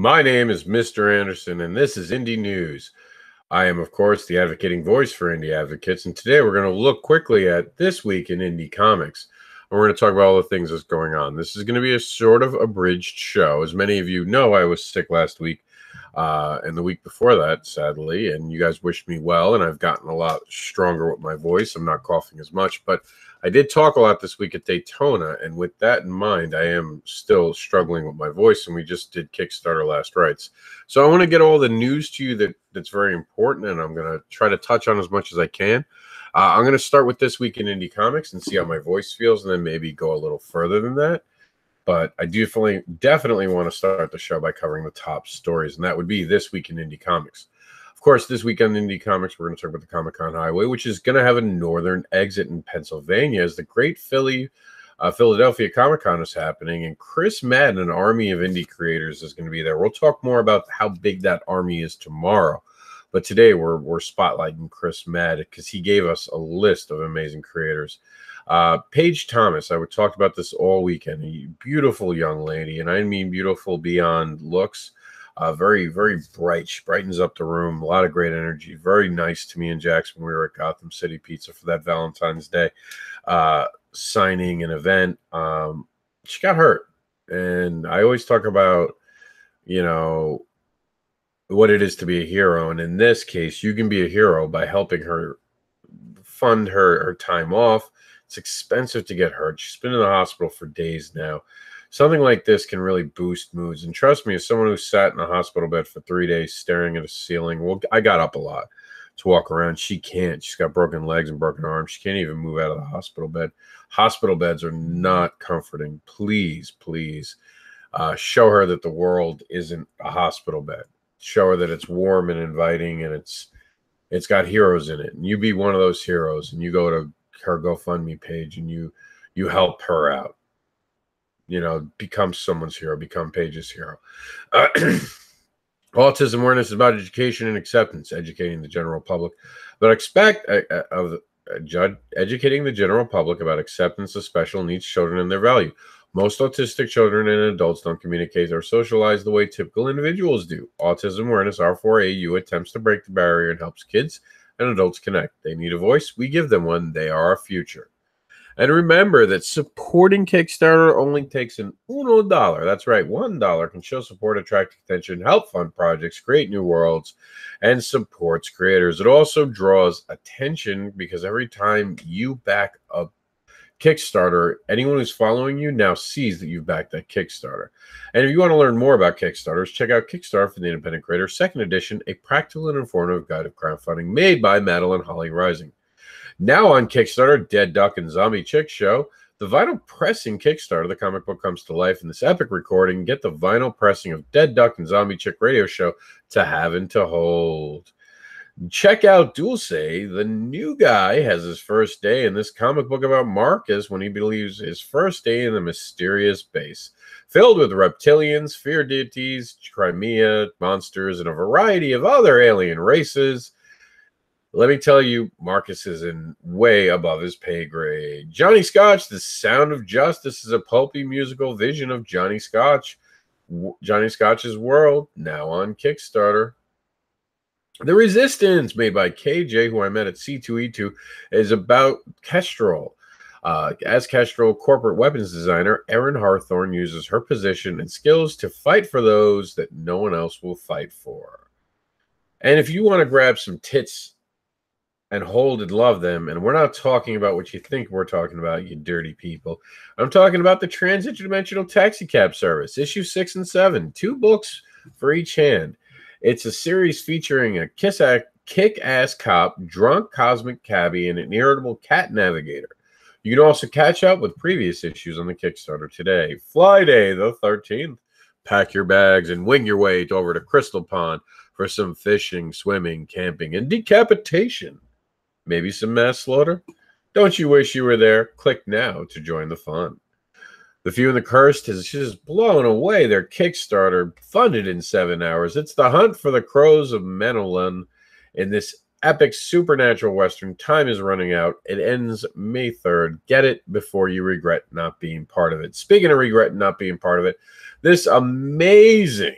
My name is Mr. Anderson, and this is Indie News. I am, of course, the advocating voice for indie advocates, and today we're going to look quickly at this week in indie comics. And we're going to talk about all the things that's going on. This is going to be a sort of abridged show. As many of you know, I was sick last week and the week before that, sadly, and you guys wished me well, and I've gotten a lot stronger with my voice. I'm not coughing as much, but I did talk a lot this week at Daytona, and with that in mind, I am still struggling with my voice, and we just did Kickstarter Last Rites. So I want to get all the news to you that's very important, and I'm going to try to touch on as much as I can. I'm going to start with this week in indie comics and see how my voice feels, and then maybe go a little further than that. But I definitely want to start the show by covering the top stories, and that would be this week in indie comics. Of course, this week on Indie Comics, we're going to talk about the Comic-Con Highway, which is going to have a northern exit in Pennsylvania as the great Philadelphia Comic-Con is happening, and Chris Madden, an army of indie creators, is going to be there. We'll talk more about how big that army is tomorrow, but today we're spotlighting Chris Madden because he gave us a list of amazing creators. Paige Thomas, I would talk about this all weekend. A beautiful young lady, and I mean beautiful beyond looks. Very, very bright. She brightens up the room. A lot of great energy. Very nice to me and Jax when we were at Gotham City Pizza for that Valentine's Day signing and event. She got hurt. And I always talk about, what it is to be a hero. And in this case, you can be a hero by helping her fund her time off. It's expensive to get hurt. She's been in the hospital for days now. Something like this can really boost moods. And trust me, as someone who sat in a hospital bed for 3 days staring at a ceiling, well, I got up a lot to walk around. She can't. She's got broken legs and broken arms. She can't even move out of the hospital bed. Hospital beds are not comforting. Please, please show her that the world isn't a hospital bed. Show her that it's warm and inviting and it's got heroes in it. And you be one of those heroes and you go to her GoFundMe page and you help her out. Become someone's hero, become Paige's hero. Autism awareness is about education and acceptance, educating the general public. But educating the general public about acceptance of special needs children and their value. Most autistic children and adults don't communicate or socialize the way typical individuals do. Autism awareness, R4AU, attempts to break the barrier and helps kids and adults connect. They need a voice. We give them one. They are our future. And remember that supporting Kickstarter only takes an $1. That's right, $1 can show support, attract attention, help fund projects, create new worlds, and supports creators. It also draws attention because every time you back a Kickstarter, anyone who's following you now sees that you've backed that Kickstarter. And if you want to learn more about Kickstarters, check out Kickstarter for the Independent Creator, 2nd edition, a practical and informative guide of crowdfunding made by Madeline Holly Rising. Now on Kickstarter, Dead Duck and Zombie Chick Show, the vinyl pressing Kickstarter, the comic book comes to life in this epic recording. Get the vinyl pressing of Dead Duck and Zombie Chick radio show to have and to hold. Check out Dulce. The new guy has his first day in this comic book about Marcus when he believes his first day in the mysterious base. Filled with reptilians, fear deities, Crimea, monsters, and a variety of other alien races. Let me tell you, Marcus is in way above his pay grade. Johnny Scotch, The Sound of Justice, is a pulpy musical vision of Johnny Scotch. Johnny Scotch's World, now on Kickstarter. The Resistance, made by KJ, who I met at C2E2, is about Kestrel. As Kestrel corporate weapons designer, Erin Hawthorne uses her position and skills to fight for those that no one else will fight for. And if you want to grab some tits and hold and love them, and we're not talking about what you think we're talking about, you dirty people. I'm talking about the Transit Dimensional Taxi Cab Service, issue 6 and 7, 2 books for each hand. It's a series featuring a kick-ass cop, drunk cosmic cabbie, and an irritable cat navigator. You can also catch up with previous issues on the Kickstarter today. Friday the 13th. Pack your bags and wing your way over to Crystal Pond for some fishing, swimming, camping, and decapitation. Maybe some mass slaughter? Don't you wish you were there? Click now to join the fun. The Few and the Cursed has just blown away their Kickstarter, funded in 7 hours. It's the hunt for the crows of Menelun in this epic supernatural Western. Time is running out. It ends May 3rd. Get it before you regret not being part of it. Speaking of regret not being part of it, this amazing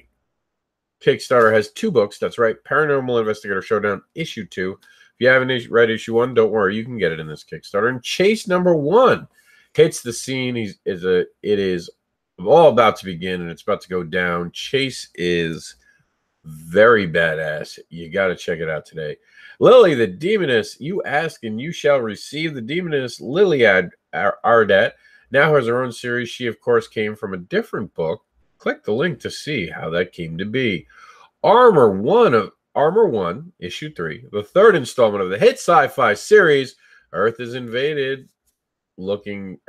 Kickstarter has 2 books. That's right. Paranormal Investigator Showdown issue 2. If you haven't read issue 1, don't worry. You can get it in this Kickstarter. And Chase number 1 hits the scene. It is all about to begin, and it's about to go down. Chase is very badass. You got to check it out today. Lily, the Demoness. You ask and you shall receive. The Demoness, Liliad Ardat, now has her own series. She, of course, came from a different book. Click the link to see how that came to be. Armor 1, issue 3, the 3rd installment of the hit sci-fi series. Earth is invaded, looking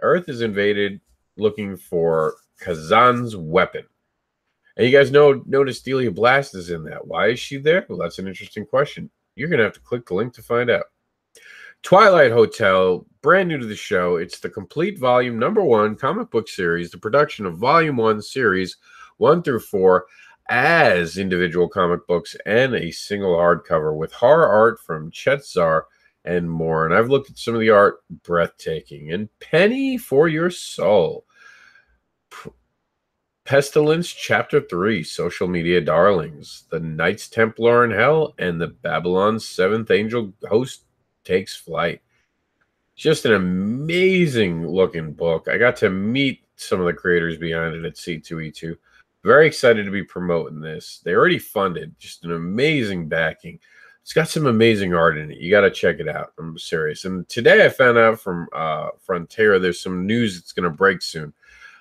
for Kazan's weapon. And you guys notice Delia Blast is in that. Why is she there? Well, that's an interesting question. You're going to have to click the link to find out. Twilight Hotel, brand new to the show. It's the complete volume #1 comic book series, the production of volume 1 series 1 through 4 as individual comic books and a single hardcover with horror art from Chet Zar and more. And I've looked at some of the art, breathtaking. And Penny for Your Soul. Pestilence Chapter 3, Social Media Darlings. The Knights Templar in Hell and the Babylon's 7th Angel Host takes flight. Just an amazing looking book. I got to meet some of the creators behind it at C2E2. Very excited to be promoting this. They already funded. Just an amazing backing. It's got some amazing art in it. You got to check it out. I'm serious. And today I found out from Frontera there's some news that's going to break soon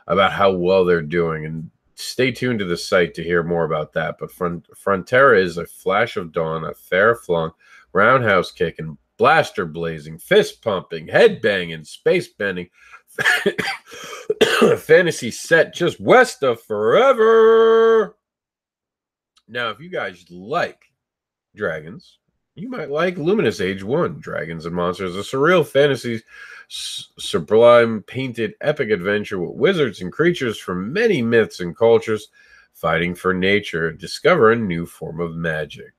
about how well they're doing. And stay tuned to the site to hear more about that. But Frontera is a flash of dawn, a fair flung, roundhouse kicking, blaster blazing, fist pumping, head banging, space bending fantasy set just west of forever. Now, if you guys like dragons, you might like Luminous Age 1, Dragons and Monsters, a surreal fantasy, sublime painted epic adventure with wizards and creatures from many myths and cultures fighting for nature, discover a new form of magic.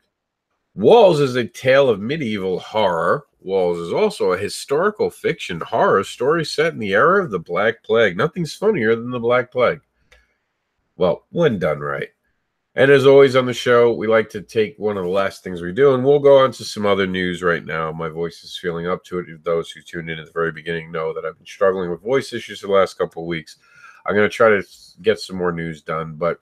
Walls is a tale of medieval horror. Walls is also a historical fiction horror story set in the era of the Black Plague. Nothing's funnier than the Black Plague. Well, when done right. And as always on the show, we like to take one of the last things we do, and we'll go on to some other news right now. My voice is feeling up to it. Those who tuned in at the very beginning know that I've been struggling with voice issues for the last couple of weeks. I'm going to try to get some more news done, but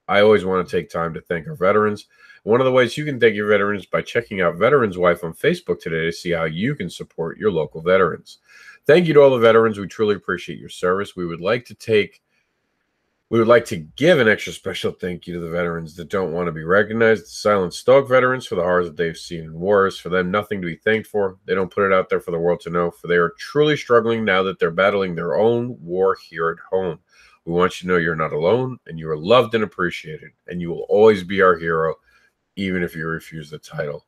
I always want to take time to thank our veterans. One of the ways you can thank your veterans by checking out Veterans Wife on Facebook today to see how you can support your local veterans. Thank you to all the veterans. We truly appreciate your service. We would like to give an extra special thank you to the veterans that don't want to be recognized. The Silent Stalk veterans for the horrors that they've seen in wars. For them, nothing to be thanked for. They don't put it out there for the world to know, for they are truly struggling now that they're battling their own war here at home. We want you to know you're not alone, and you are loved and appreciated, and you will always be our hero, even if you refuse the title.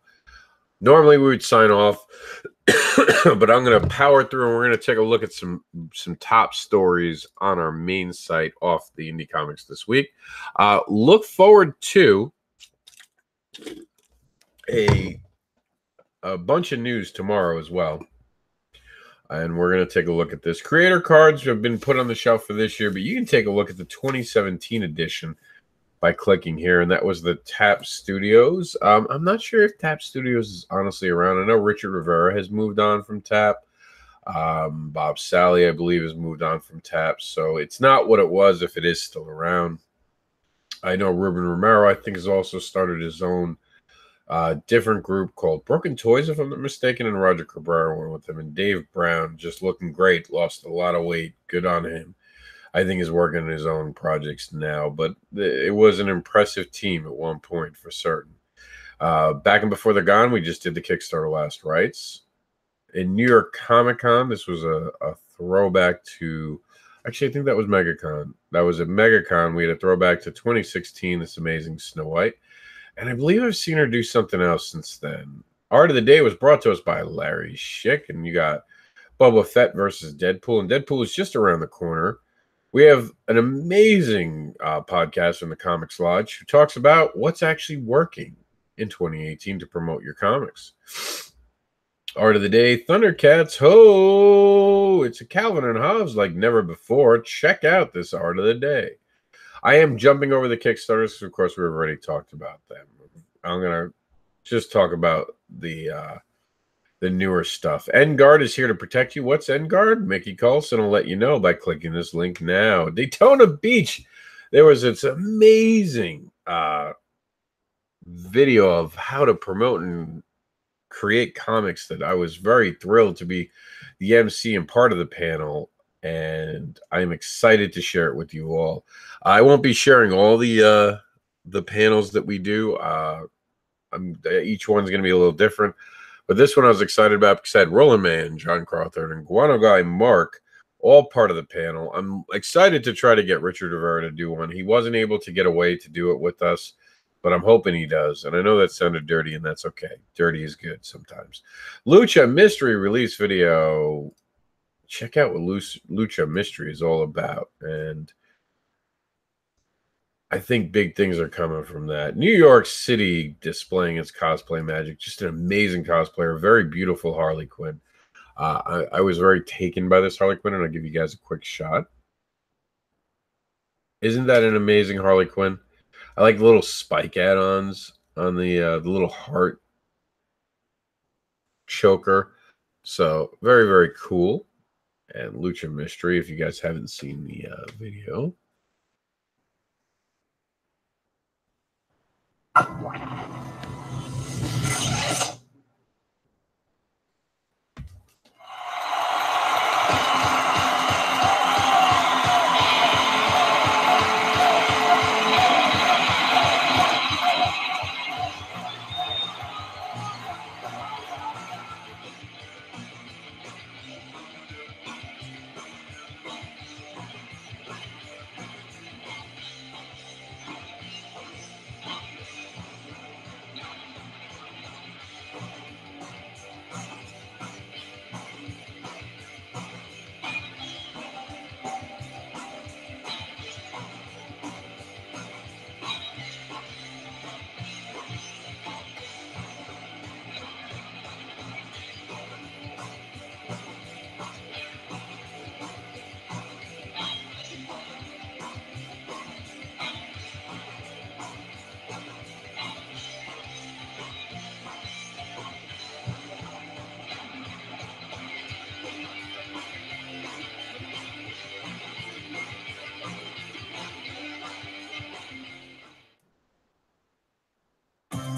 Normally we would sign off, but I'm going to power through and we're going to take a look at some top stories on our main site off the Indie Comics this week. Look forward to a bunch of news tomorrow as well. And we're going to take a look at this. Creator cards have been put on the shelf for this year, but you can take a look at the 2017 edition by clicking here, and that was the Tap Studios. I'm not sure if Tap Studios is honestly around. I know Richard Rivera has moved on from Tap. Bob Sally, I believe, has moved on from Tap. So it's not what it was if it is still around. I know Ruben Romero, I think, has also started his own different group called Broken Toys, if I'm not mistaken, and Roger Cabrera went with him. And Dave Brown, just looking great, lost a lot of weight. Good on him. I think he's working on his own projects now, but it was an impressive team at one point for certain. Back and before they're gone, we just did the Kickstarter Last Rites. In New York Comic Con, this was a throwback to, actually, I think that was MegaCon. That was at MegaCon. We had a throwback to 2016, this amazing Snow White. And I believe I've seen her do something else since then. Art of the Day was brought to us by Larry Schick, and you got Boba Fett versus Deadpool, and Deadpool is just around the corner. We have an amazing podcast from the Comics Lodge who talks about what's actually working in 2018 to promote your comics. Art of the Day, Thundercats, ho! It's a Calvin and Hobbes like never before. Check out this Art of the Day. I am jumping over the Kickstarters because, of course, we've already talked about them. I'm going to just talk about the newer stuff. Endguard is here to protect you. What's Endguard? Mickey Coulson will let you know by clicking this link now. Daytona Beach. There was this amazing video of how to promote and create comics that I was very thrilled to be the MC and part of the panel, and I'm excited to share it with you all. I won't be sharing all the panels that we do. Each one's going to be a little different, but this one I was excited about because I had Roland Man, John Crawford, and Guano Guy Mark all part of the panel. I'm excited to try to get Richard Rivera to do one. He wasn't able to get away to do it with us, but I'm hoping he does. And I know that sounded dirty, and that's okay. Dirty is good sometimes. Lucha Mystery release video. Check out what Lucha Mystery is all about. And I think big things are coming from that. New York City displaying its cosplay magic. Just an amazing cosplayer. Very beautiful Harley Quinn. I was very taken by this Harley Quinn, and I'll give you guys a quick shot. Isn't that an amazing Harley Quinn? I like the little spike add-ons on the little heart choker. So very, very cool. And Lucha Mystery, if you guys haven't seen the video.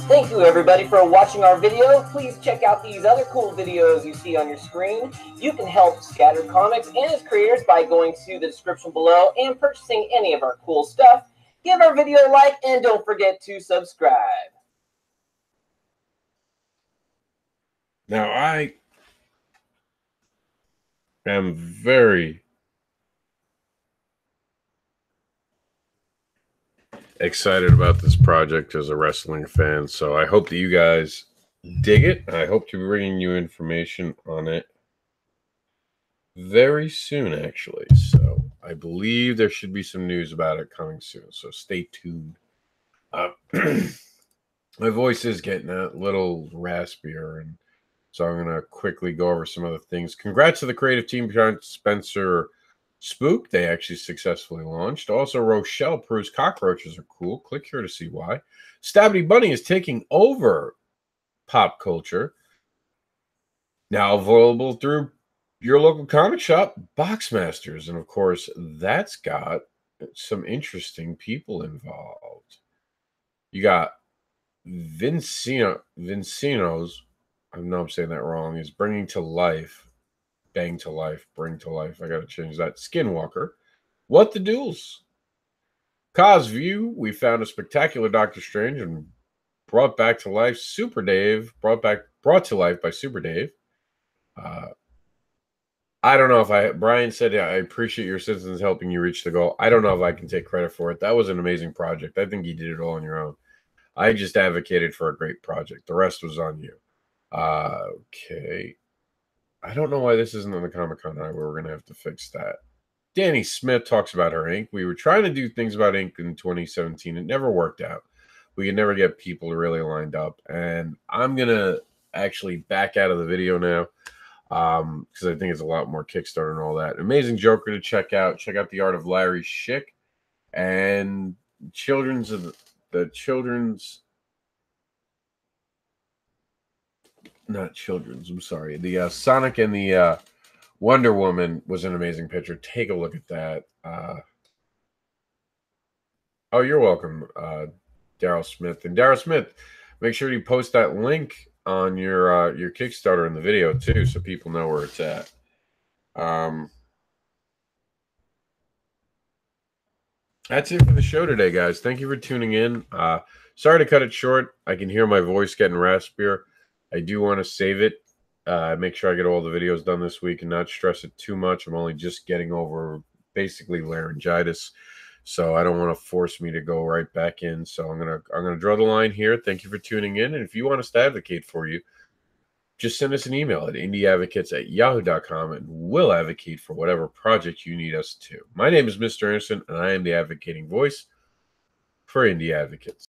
Thank you everybody for watching our video. Please check out these other cool videos you see on your screen. You can help Scattered Comics and its creators by going to the description below and purchasing any of our cool stuff. Give our video a like and don't forget to subscribe. Now I am very excited about this project as a wrestling fan, so I hope that you guys dig it. I hope to be bringing you information on it very soon, actually. So I believe there should be some news about it coming soon, so stay tuned. My voice is getting a little raspier, and so I'm going to quickly go over some other things. Congrats to the creative team behind Spencer Spook. They actually successfully launched. Also, Rochelle proves cockroaches are cool. Click here to see why. Stabby Bunny is taking over pop culture. Now available through your local comic shop, Boxmasters. And, of course, that's got some interesting people involved. You got Vincino's, I know I'm saying that wrong, is bringing to life. Bang to life, bring to life. I got to change that. Skinwalker. What the Duels? Cause View. We found a spectacular Doctor Strange and brought back to life. Super Dave. Brought to life by Super Dave. I don't know if Brian said, yeah, I appreciate your assistance helping you reach the goal. I don't know if I can take credit for it. That was an amazing project. I think you did it all on your own. I just advocated for a great project. The rest was on you. Okay. I don't know why this isn't on the Comic-Con Highway. We're going to have to fix that. Danny Smith talks about her ink. We were trying to do things about ink in 2017. It never worked out. We could never get people really lined up. And I'm going to actually back out of the video now because I think it's a lot more Kickstarter and all that. Amazing Joker to check out. Check out the art of Larry Schick. and children's not children's, I'm sorry. The Sonic and the Wonder Woman was an amazing picture. Take a look at that. Oh, you're welcome, Daryl Smith. And Daryl Smith, make sure you post that link on your Kickstarter in the video too, so people know where it's at. That's it for the show today, guys. Thank you for tuning in. Sorry to cut it short. I can hear my voice getting raspier. I do want to save it. Make sure I get all the videos done this week and not stress it too much. I'm only just getting over basically laryngitis, so I don't want to force me to go right back in. So I'm gonna draw the line here. Thank you for tuning in, and if you want us to advocate for you, just send us an email at indieadvocates@yahoo.com, and we'll advocate for whatever project you need us to. My name is Mr. Anderson, and I am the advocating voice for Indie Advocates.